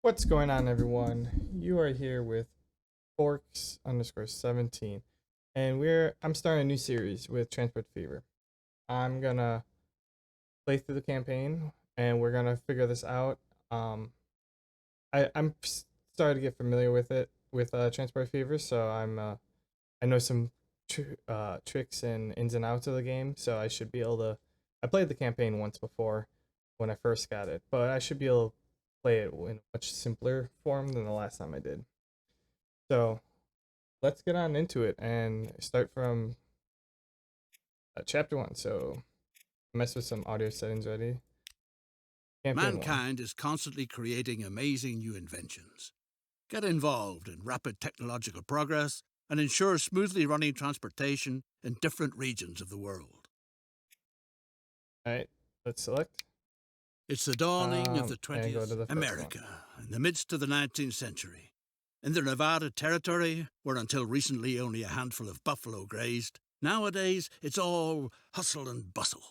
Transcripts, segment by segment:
What's going on, everyone? You are here with Forks_17, and I'm starting a new series with Transport Fever. I'm gonna play through the campaign, and we're gonna figure this out. Um, I'm starting to get familiar with it with Transport Fever, so I know some tricks and ins and outs of the game, so I should be able to. I played the campaign once before when I first got it, but I should be able to play it in a much simpler form than the last time I did. So let's get on into it and start from chapter one. So mess with some audio settings ready. Campaign one. Mankind is constantly creating amazing new inventions. Get involved in rapid technological progress and ensure smoothly running transportation in different regions of the world. All right, let's select It's the dawning of the and go 20th to the first one. America, in the midst of the 19th century. In the Nevada Territory, where until recently only a handful of buffalo grazed, nowadays it's all hustle and bustle. So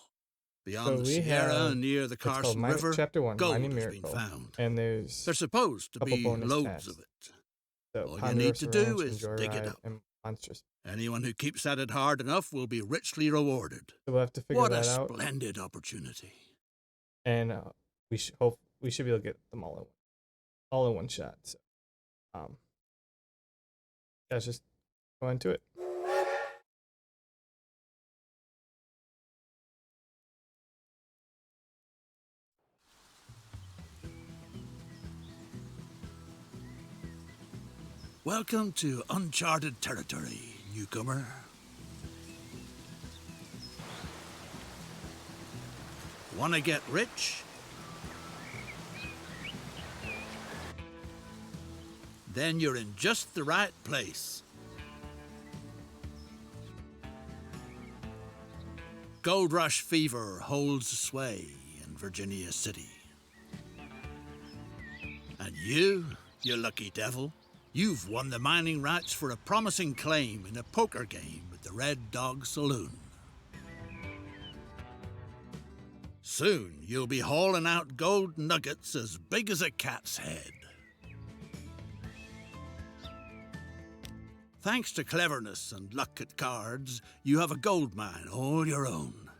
Beyond the we Sierra have and near the it's called Carson River, chapter one, Mining gold has been Miracle, found. and there's There's supposed to a couple be bonus loads of tasks. it. So All you need to Ponderosa do Ranch and is dig it Joyride up. and Monstrous. Anyone who keeps at it hard enough will be richly rewarded. So we'll have to figure What a that out, splendid opportunity. and we should be able to get them all in one shot. So um, let's just go into it. Welcome to uncharted territory, newcomer. Want to get rich? Then you're in just the right place. Gold Rush fever holds sway in Virginia City. And you lucky devil, you've won the mining rights for a promising claim in a poker game at the Red Dog Saloon. Soon you'll be hauling out gold nuggets as big as a cat's head. Thanks to cleverness and luck at cards, you have a gold mine all your own.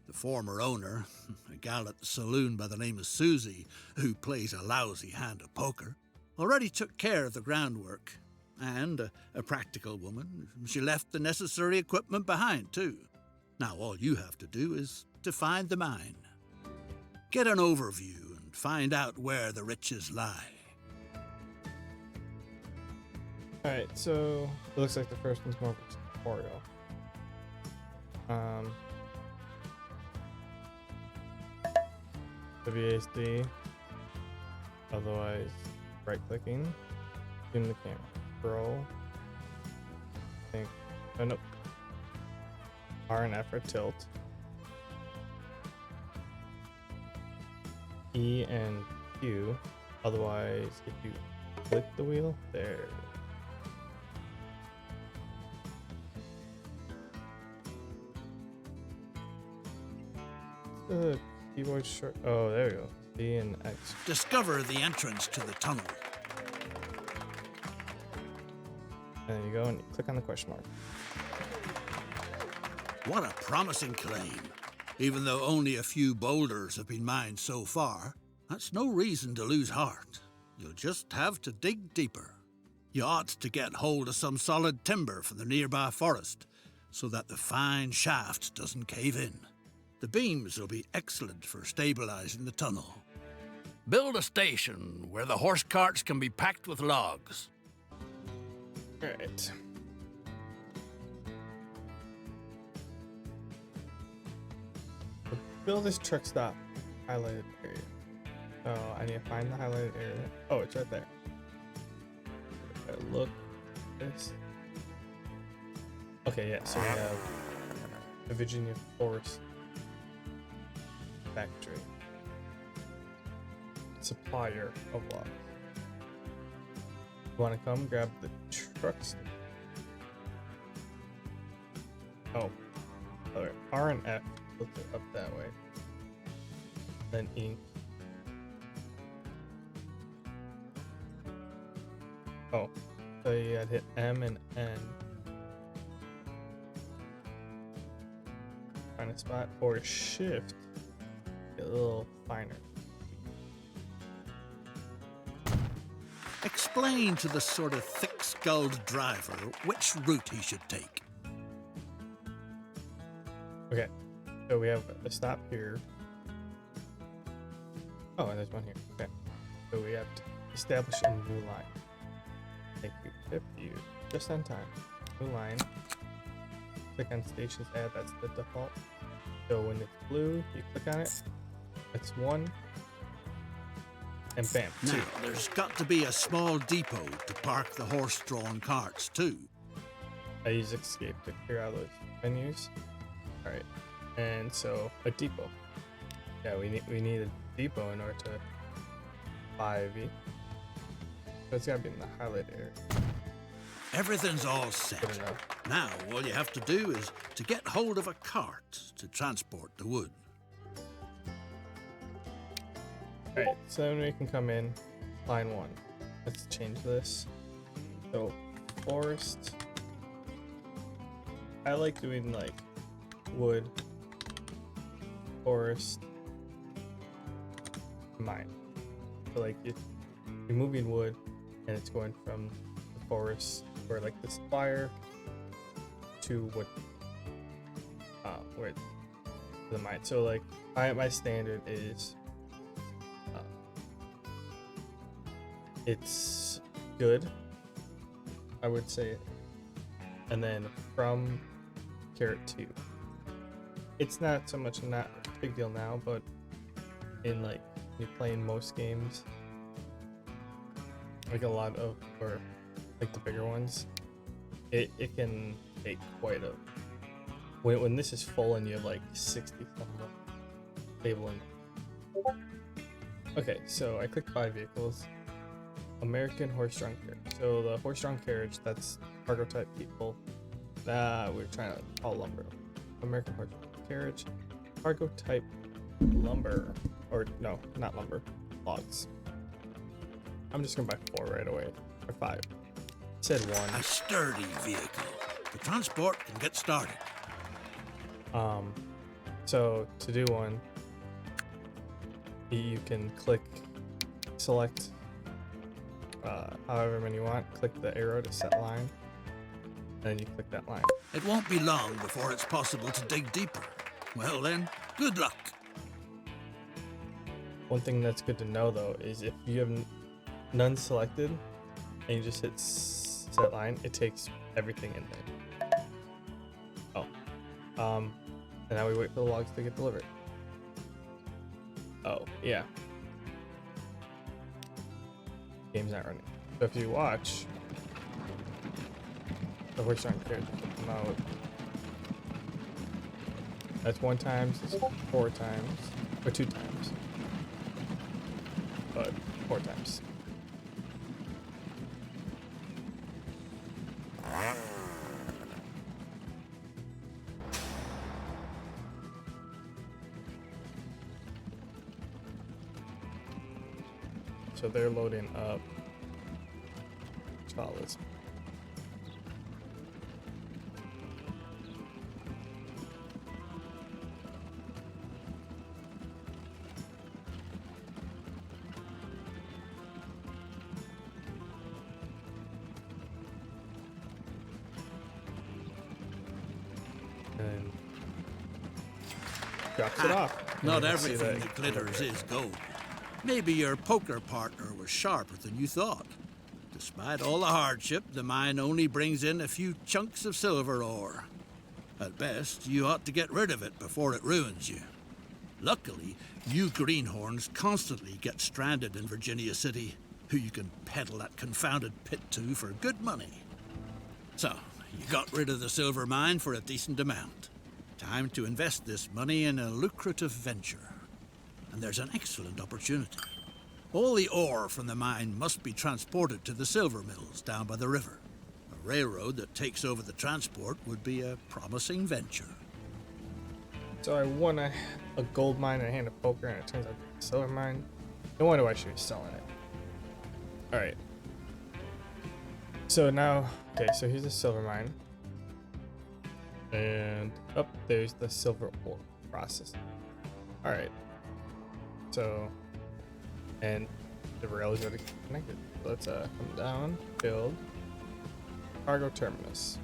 The former owner, a gal at the saloon by the name of Susie, who plays a lousy hand of poker, already took care of the groundwork. And a practical woman, she left the necessary equipment behind, too. Now all you have to do is to find the mine. Get an overview and find out where the riches lie. Alright, so it looks like the first one's more tutorial. WASD, otherwise right clicking, zoom the camera, scroll, I think, oh nope, R and F for tilt, E and Q, otherwise if you click the wheel, there. The keyboard short. Oh, there we go. C and X. Discover the entrance to the tunnel. And there you go, and you click on the question mark. What a promising claim. Even though only a few boulders have been mined so far, that's no reason to lose heart. You'll just have to dig deeper. You ought to get hold of some solid timber from the nearby forest so that the fine shaft doesn't cave in. The beams will be excellent for stabilizing the tunnel. Build a station where the horse carts can be packed with logs. Alright. Build this truck stop highlighted area. So I need to find the highlighted area. Oh, it's right there. Look this. Okay, yeah, so we have the Virginia Forest Factory. Supplier of logs. You want to come grab the trucks? Oh, alright. R and F. Look it up that way. Then ink. Oh, so you had hit M and N. Find a spot, or shift. Get a little finer. Explain to the sort of thick-skulled driver which route he should take. Okay, so we have a stop here. Oh, and there's one here. Okay, so we have to establish a new line. Thank you, 50. Just on time. New line. Click on stations add, that's the default. So when it's blue, you click on it. It's 1. And bam, 2. Now, there's got to be a small depot to park the horse-drawn carts, too. I use escape to clear out those menus. Alright, and so a depot. Yeah, we need a depot in order to buy a V. So it's gotta be in the highlight area. Everything's all set. Good enough. Now, all you have to do is to get hold of a cart to transport the wood. Alright, so then we can come in line 1. Let's change this. So forest. I like doing like wood, forest, mine. So like if you're moving wood and it's going from the forest or like the spire to what where the mine. So like my standard is it's good, I would say, and then from carrot 2. It's not so much not a big deal now, but in like you're playing most games, like a lot of, or like the bigger ones, it can take quite a, when this is full and you have like 60 something labeling. Okay, so I clicked buy vehicles. American horse-drawn carriage. So the horse-drawn carriage, that's cargo type people. We're trying to call lumber. American horse-drawn carriage, cargo type lumber, or no, not lumber, logs. I'm just gonna buy 4 right away, or 5. It said 1. A sturdy vehicle. The transport can get started. So to do one, you can click, select however many you want, click the arrow to set line, and then you click that line. It won't be long before it's possible to dig deeper. Well then, good luck. One thing that's good to know though is if you have none selected and you just hit set line, it takes everything in there. Oh, and now we wait for the logs to get delivered. Oh yeah, game's not running. So if you watch, the horse aren't cleared to come out. That's 1 times, it's 4 times, or 2 times, but 4 times. So they're loading up trolleys. And drops it off. Not And you can see everything that glitters is gold. Maybe your poker partner was sharper than you thought. Despite all the hardship, the mine only brings in a few chunks of silver ore. At best, you ought to get rid of it before it ruins you. Luckily, you greenhorns constantly get stranded in Virginia City, who you can peddle that confounded pit to for good money. So, you got rid of the silver mine for a decent amount. Time to invest this money in a lucrative venture. And there's an excellent opportunity. All the ore from the mine must be transported to the silver mills down by the river. A railroad that takes over the transport would be a promising venture. So I won a gold mine and a hand of poker, and it turns out it's a silver mine. No wonder why she was selling it. Alright. So now, okay, so here's the silver mine. And up there's the silver ore process. All right. So, and the rail is already connected. Let's come down, build cargo terminus.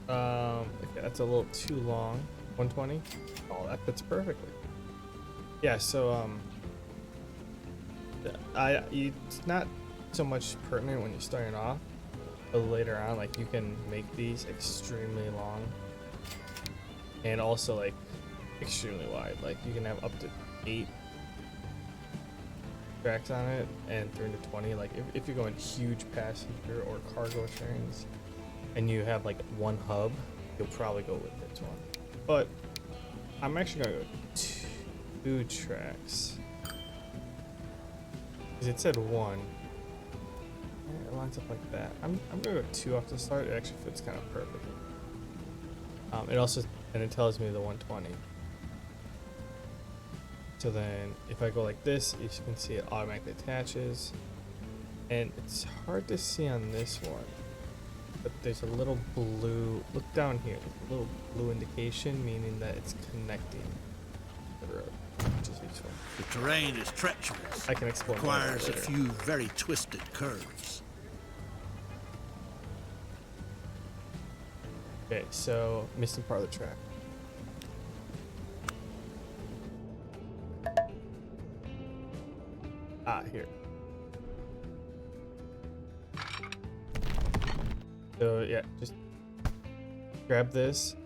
Okay, that's a little too long. 120. Oh, that fits perfectly. Yeah. So it's not so much pertinent when you're starting off, but later on, like you can make these extremely long, and also like extremely wide. Like you can have up to 8 tracks on it, and 320. Like if you're going huge passenger or cargo trains, and you have like one hub, you'll probably go with this one. But I'm actually gonna go 2 tracks. Because it said 1. Yeah, it lines up like that. I'm gonna go 2 off the start. It actually fits kind of perfectly. It also, and it tells me the 120. So then if I go like this, as you can see it automatically attaches. And it's hard to see on this one, but there's a little blue, look down here, there's a little blue indication, meaning that it's connecting the road, which is useful. The terrain is treacherous. I can explore Requires a later. few very twisted curves. Okay, so missing part of the track. Ah, here. So yeah, just grab this,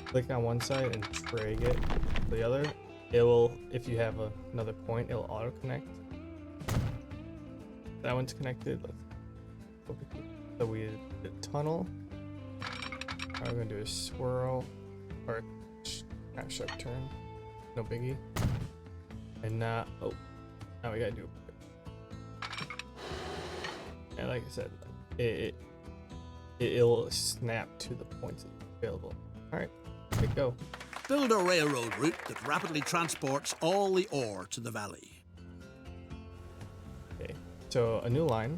click on one side and drag it to the other. It will, if you have another point, it'll auto connect. That one's connected. Let's over here. So we did a tunnel. Now we're gonna do a swirl or not sharp turn. No biggie. And now, oh, now we gotta do. And like I said, it'll snap to the points available. All right, here we go. Build a railroad route that rapidly transports all the ore to the valley. Okay, so a new line.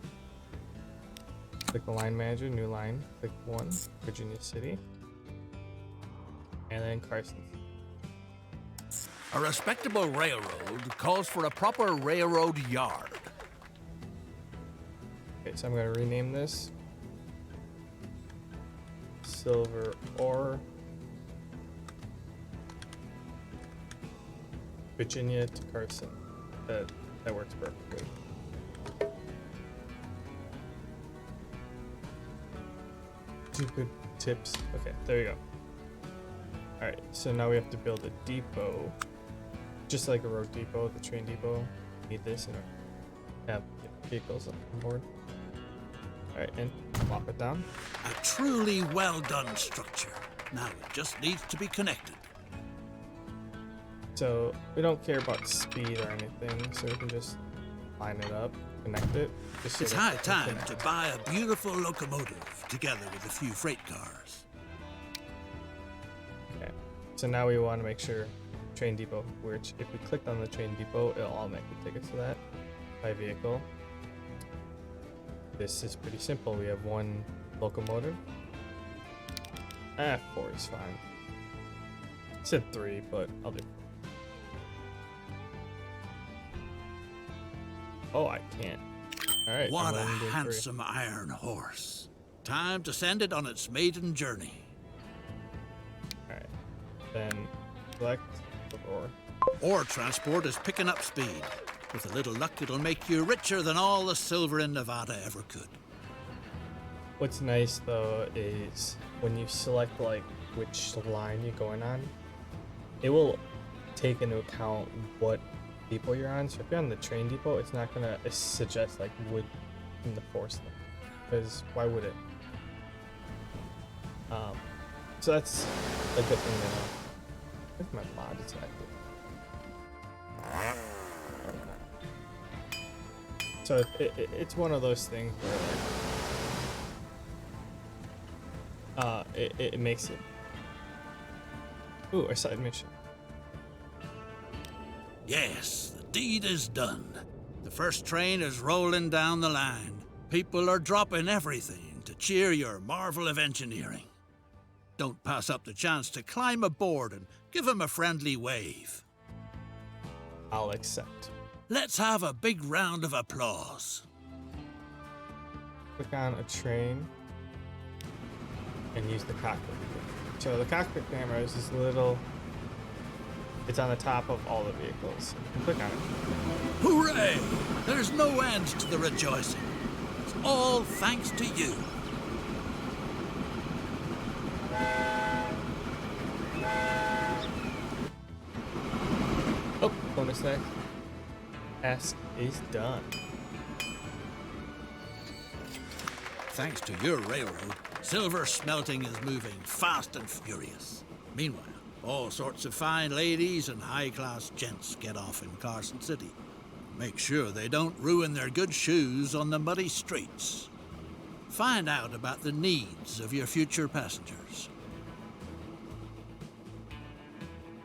Click the line manager, new line. Click 1, Virginia City. And then Carson. A respectable railroad calls for a proper railroad yard. Okay, so I'm gonna rename this Silver Ore Virginia to Carson. That works perfectly. Stupid tips. Okay, there you go. Alright, so now we have to build a depot. Just like a road depot, the train depot. Need this and have vehicles on board. Alright, and plop it down. A truly well done structure. Now it just needs to be connected. So we don't care about speed or anything, so we can just line it up, connect it. Just so It's that high it can time connect. to buy a beautiful locomotive together with a few freight cars. Okay. So now we want to make sure train depot, which if we clicked on the train depot, it'll automatically take us to that by vehicle. This is pretty simple. We have 1 locomotive. 4 is fine. I said 3, but I'll do 4. Oh, I can't. Alright. What a handsome iron horse. Time to send it on its maiden journey. Alright. Then select the ore. Ore transport is picking up speed. With a little luck, it'll make you richer than all the silver in Nevada ever could. What's nice though is when you select like which line you're going on, it will take into account what depot you're on. So if you're on the train depot, it's not gonna suggest like wood in the force thing, because why would it? So that's a good thing to know. I think my mod is active. So it's one of those things where like, it makes it. Ooh, a side mission. Yes, the deed is done. The first train is rolling down the line. People are dropping everything to cheer your marvel of engineering. Don't pass up the chance to climb aboard and give them a friendly wave. I'll accept. Let's have a big round of applause. Click on a train and use the cockpit. So the cockpit camera is this little, it's on the top of all the vehicles. Click on it. Hooray! There's no end to the rejoicing. It's all thanks to you. Oh, bonus next. Task is done. Thanks to your railroad, silver smelting is moving fast and furious. Meanwhile, all sorts of fine ladies and high-class gents get off in Carson City. Make sure they don't ruin their good shoes on the muddy streets. Find out about the needs of your future passengers.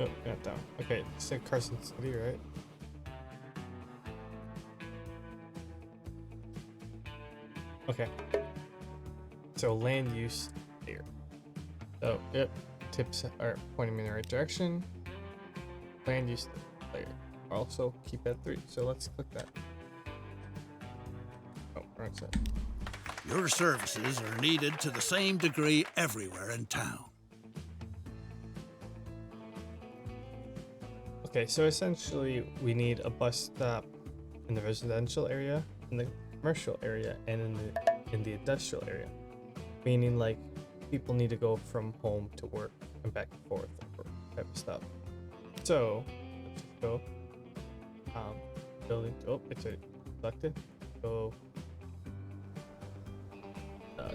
Oh, got down. Okay, you said Carson City, right? Okay. So land use here. So, yep, tips are pointing me in the right direction. Land use layer. Also keep at 3. So let's click that. Oh, wrong side. Your services are needed to the same degree everywhere in town. Okay, so essentially we need a bus stop in the residential area, in the commercial area, and in the industrial area. Meaning like people need to go from home to work and back and forth type of stuff. So let's just go building. Oh, it's selected. Go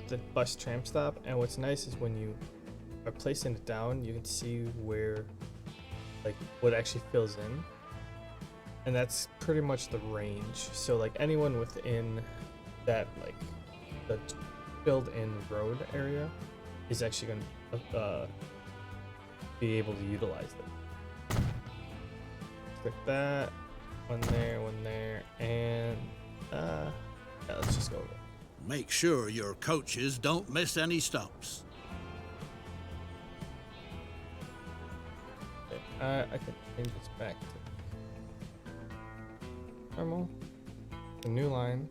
the bus tram stop. And what's nice is when you are placing it down, you can see where like what actually fills in, and that's pretty much the range. So like anyone within that like the filled in road area is actually going to be able to utilize it. Click that, one there, and yeah, let's just go with it. Make sure your coaches don't miss any stops. Okay, I can change this back to normal. The new line.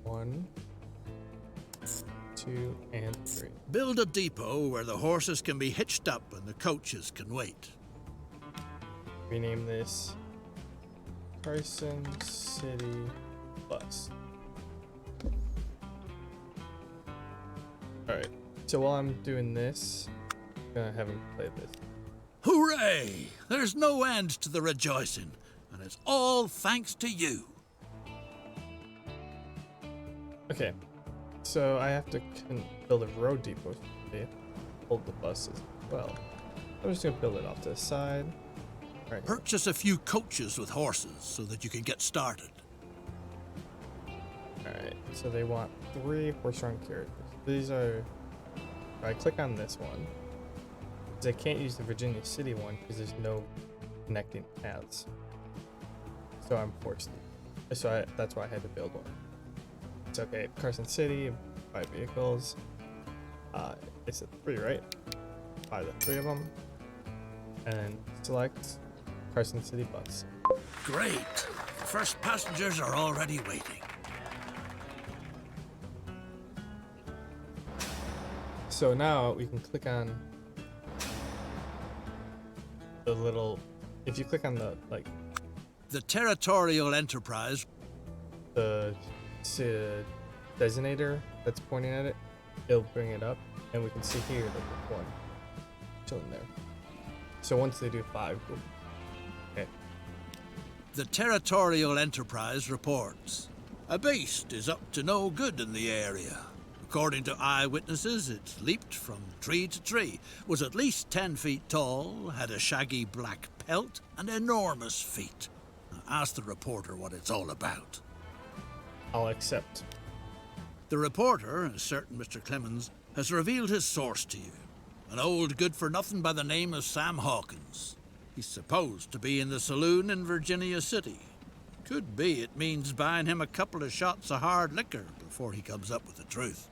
1, 2, and 3. Build a depot where the horses can be hitched up and the coaches can wait. Rename this Carson City Bus. Alright, so while I'm doing this, I'm gonna have him play this. Hooray! There's no end to the rejoicing, and it's all thanks to you. Okay, so I have to build a road depot to hold the buses as well. I'm just gonna build it off to the side. Right. Purchase a few coaches with horses so that you can get started. Alright, so they want 3 horse-drawn carriages. These are... If I click on this one, because I can't use the Virginia City one because there's no connecting paths. So I'm forced to. So that's why I had to build one. It's okay. Carson City, 5 vehicles. It's a 3, right? Buy the 3 of them. And then select Carson City Bus. Great! The first passengers are already waiting. So now we can click on the little, if you click on the, like, The territorial enterprise. the designator that's pointing at it, it'll bring it up, and we can see here that there's 1 chilling there. So once they do 5, we'll, okay. The territorial enterprise reports. A beast is up to no good in the area. According to eyewitnesses, it leaped from tree to tree, was at least 10 feet tall, had a shaggy black pelt, and enormous feet. Now, ask the reporter what it's all about. I'll accept. The reporter, a certain Mr. Clemens, has revealed his source to you. An old good-for-nothing by the name of Sam Hawkins. He's supposed to be in the saloon in Virginia City. Could be it means buying him a couple of shots of hard liquor before he comes up with the truth.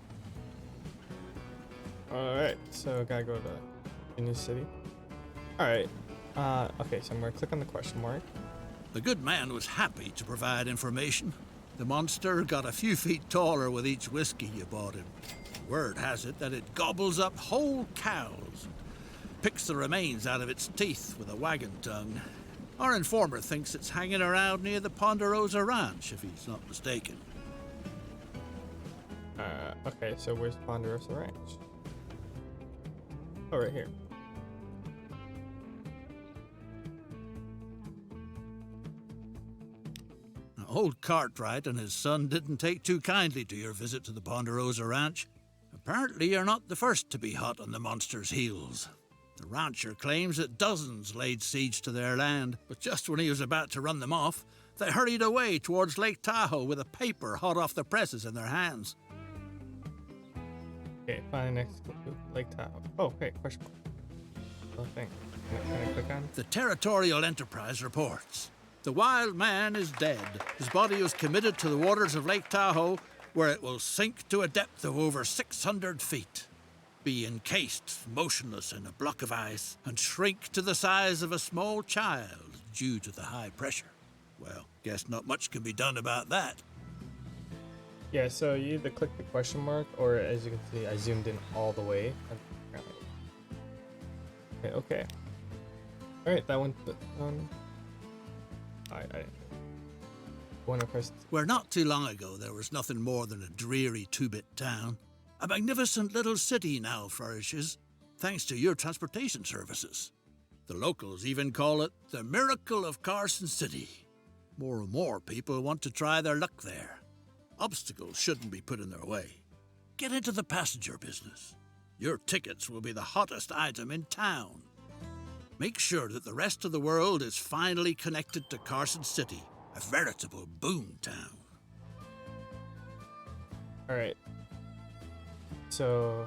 Alright, so I gotta go to Virginia City. Alright. Okay, so I'm gonna click on the question mark. The good man was happy to provide information. The monster got a few feet taller with each whiskey you bought him. Word has it that it gobbles up whole cows, picks the remains out of its teeth with a wagon tongue. Our informer thinks it's hanging around near the Ponderosa Ranch, if he's not mistaken. Okay, so where's Ponderosa Ranch? Oh, right here. Old Cartwright and his son didn't take too kindly to your visit to the Ponderosa Ranch. Apparently, you're not the first to be hot on the monster's heels. The rancher claims that dozens laid siege to their land, but just when he was about to run them off, they hurried away towards Lake Tahoe with a paper hot off the presses in their hands. Okay, find next to Lake Tahoe. Oh, hey, question. Oh, thing. Can I click on? The Territorial Enterprise reports. The wild man is dead. His body was committed to the waters of Lake Tahoe, where it will sink to a depth of over 600 feet, be encased motionless in a block of ice, and shrink to the size of a small child due to the high pressure. Well, guess not much can be done about that. Yeah, so you either click the question mark, or as you can see, I zoomed in all the way. Okay. Alright, that one. I want to press. Where not too long ago there was nothing more than a dreary two-bit town, a magnificent little city now flourishes, thanks to your transportation services. The locals even call it the miracle of Carson City. More and more people want to try their luck there. Obstacles shouldn't be put in their way. Get into the passenger business. Your tickets will be the hottest item in town. Make sure that the rest of the world is finally connected to Carson City, a veritable boom town. Alright. So.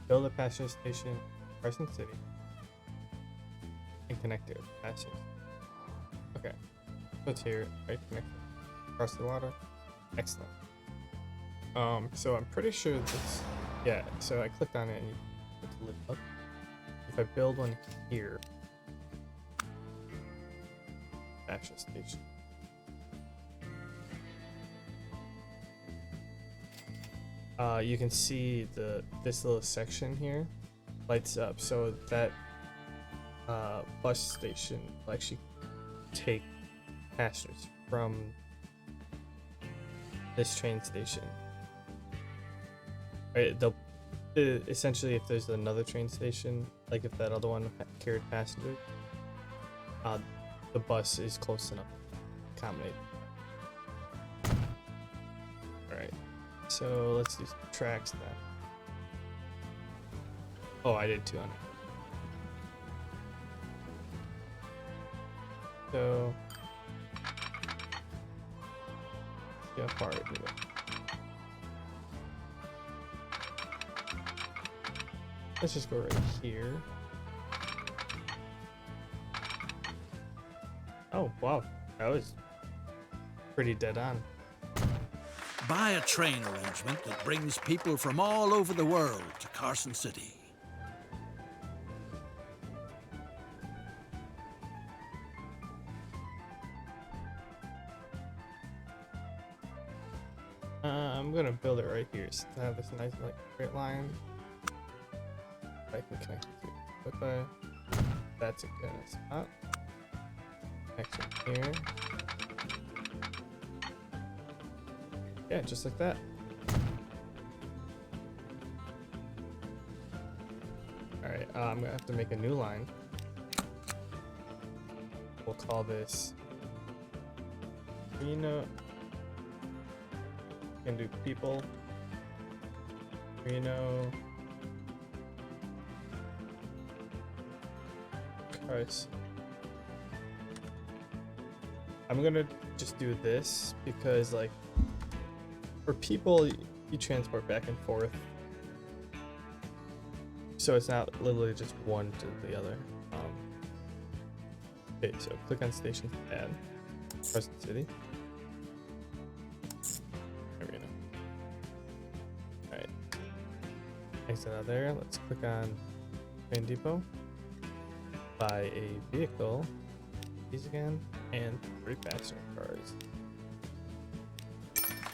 Build a passenger station in Carson City. And connect it with passengers. Okay. So it's here, right? Connected. Across the water. Excellent. So I'm pretty sure this, yeah, so I clicked on it and you put the lid up. If I build one here, passenger station. You can see this little section here lights up, so that bus station will actually take passengers from this train station. Right, essentially, if there's another train station, like if that other one carried passengers, the bus is close enough to accommodate. Alright, so let's do some tracks then. Oh, I did 200. So, see how far I do it. Let's just go right here. Oh, wow. That was pretty dead on. Buy a train arrangement that brings people from all over the world to Carson City. I'm gonna build it right here so to have this nice like straight line. I can connect it to Wi-Fi. That's a good spot. Connection here. Yeah, just like that. Alright, I'm gonna have to make a new line. We'll call this Reno. Can do people. Reno. Carson. I'm gonna just do this because, like, for people, you transport back and forth. So it's not literally just one to the other. Okay, so click on stations to add Carson City. Arena. Alright. Exit out there. Let's click on train depot. Buy a vehicle. These again. And 3 passenger cars.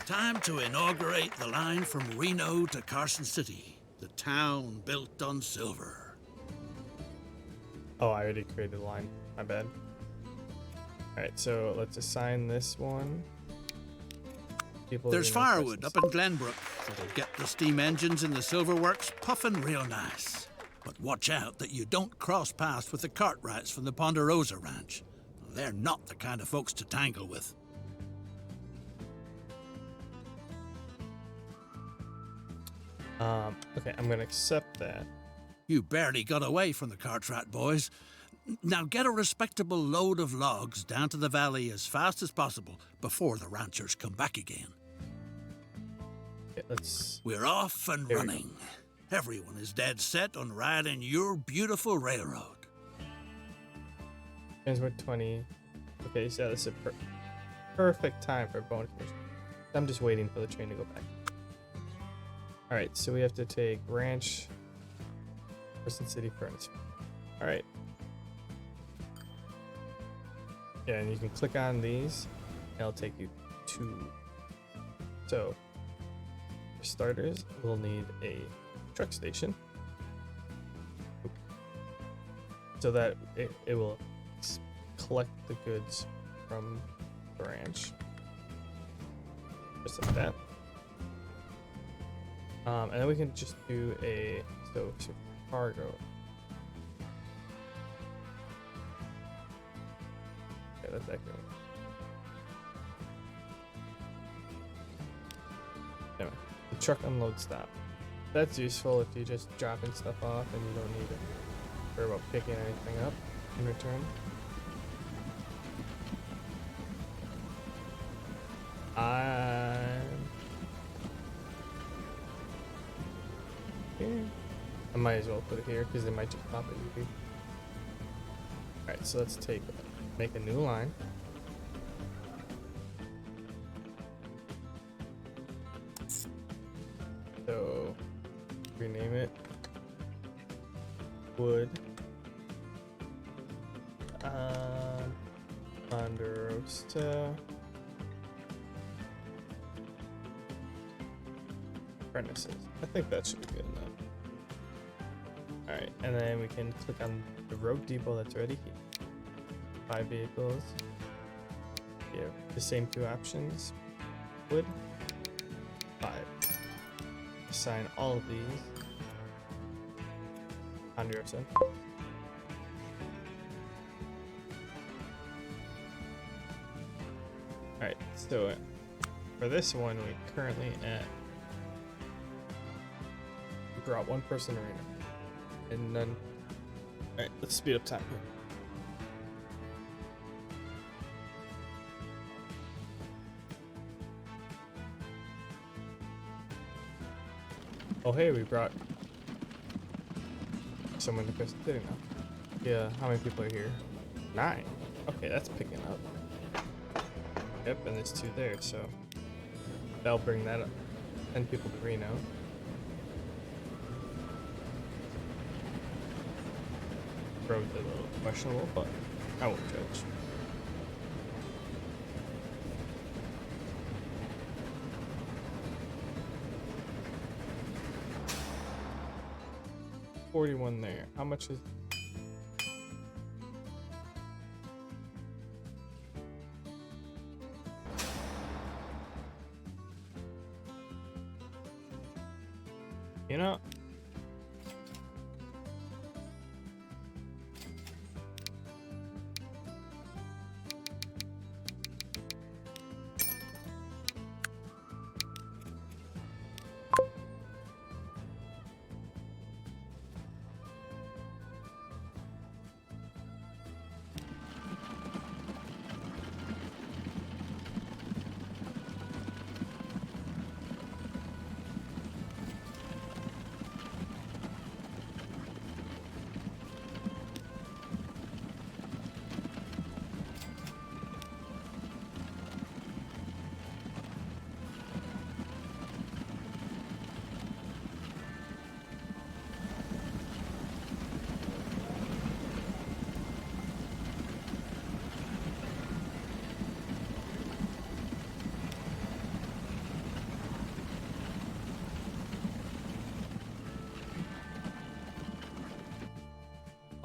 Time to inaugurate the line from Reno to Carson City, the town built on silver. Oh, I already created a line. My bad. Alright, so let's assign this one. There's firewood up in Glenbrook that'll get the steam engines in the silver works puffing real nice. But watch out that you don't cross paths with the Cartwrights from the Ponderosa Ranch. They're not the kind of folks to tangle with. Okay, I'm gonna accept that. You barely got away from the Cartwright boys. Now get a respectable load of logs down to the valley as fast as possible before the ranchers come back again. Okay, let's... We're off and running. Everyone is dead set on riding your beautiful railroad. Transport 20. Okay, so this is a perfect time for a bonus mission. I'm just waiting for the train to go back. Alright, so we have to take Ranch, Carson City, Furnace. Alright. Yeah, and you can click on these, and it'll take you to... So, for starters, we'll need a truck station. So that it will collect the goods from the ranch. Just like that. And then we can just do a so cargo. Okay, that's accurate. Anyway, the truck unload stop. That's useful if you're just dropping stuff off and you don't need to worry about picking anything up in return. I might as well put it here because it might just pop it here. Alright, so let's make a new line. So rename it Wood Ponderosa Furnaces. I think that should be good enough. Alright, and then we can click on the road depot that's already here. 5 vehicles. You have the same 2 options. Wood. 5. Assign all of these. Ponderosa. Alright, so for this one, we're currently at... We brought 1 person arena. And then... Alright, let's speed up time here. Oh hey, we brought someone to Carson City now. Yeah, how many people are here? 9. Okay, that's picking up. Yep, and there's 2 there, so that'll bring that up. 10 people to Reno. Road's a little questionable, but I won't judge. $41 there. How much is... You know...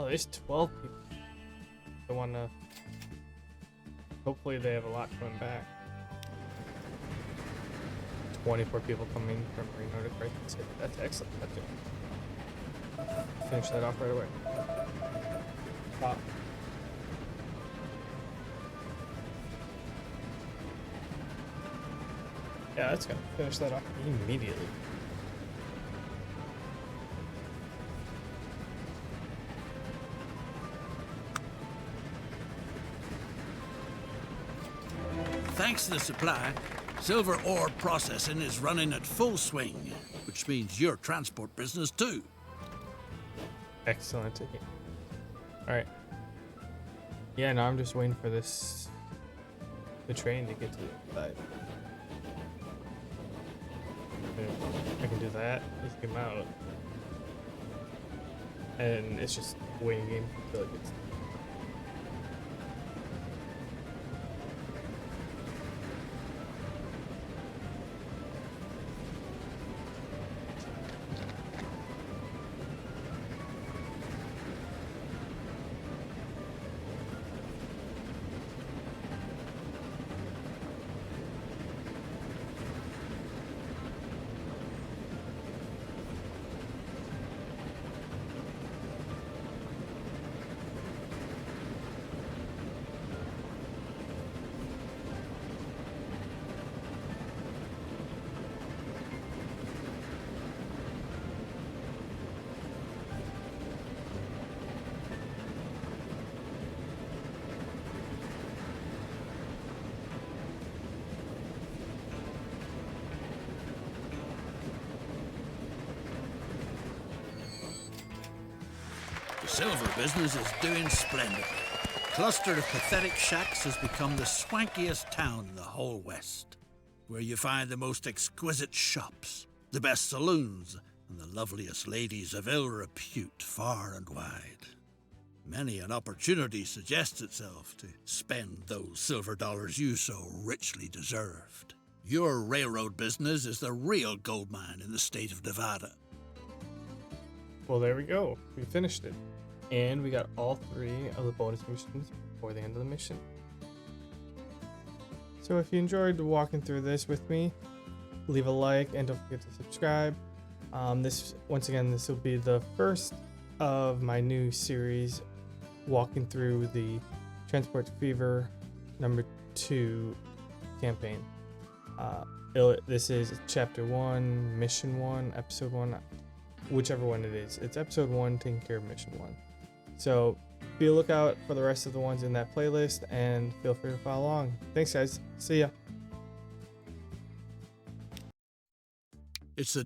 Oh, there's 12 people. I want to. Hopefully, they have a lot coming back. 24 people coming from Reno to Carson City. That's excellent. That's it. Finish that off right away. Stop. Yeah, that's gonna finish that off immediately. Thanks to the supply, silver ore processing is running at full swing, which means your transport business too. Excellent to hear. Alright. Yeah, no, I'm just waiting for the train to get to the side. I can do that, just get him out. And it's just a waiting game until it gets. The silver business is doing splendidly. Cluster of pathetic shacks has become the swankiest town in the whole West, where you find the most exquisite shops, the best saloons, and the loveliest ladies of ill repute far and wide. Many an opportunity suggests itself to spend those silver dollars you so richly deserved. Your railroad business is the real gold mine in the state of Nevada. Well, there we go. We finished it. And we got all 3 of the bonus missions before the end of the mission. So if you enjoyed walking through this with me, leave a like and don't forget to subscribe. Once again, this will be the first of my new series walking through the Transport Fever number 2 campaign. This is chapter 1, mission 1, episode 1, whichever one it is. It's episode 1 taking care of mission 1. So be a lookout for the rest of the ones in that playlist and feel free to follow along. Thanks guys. See ya. It's the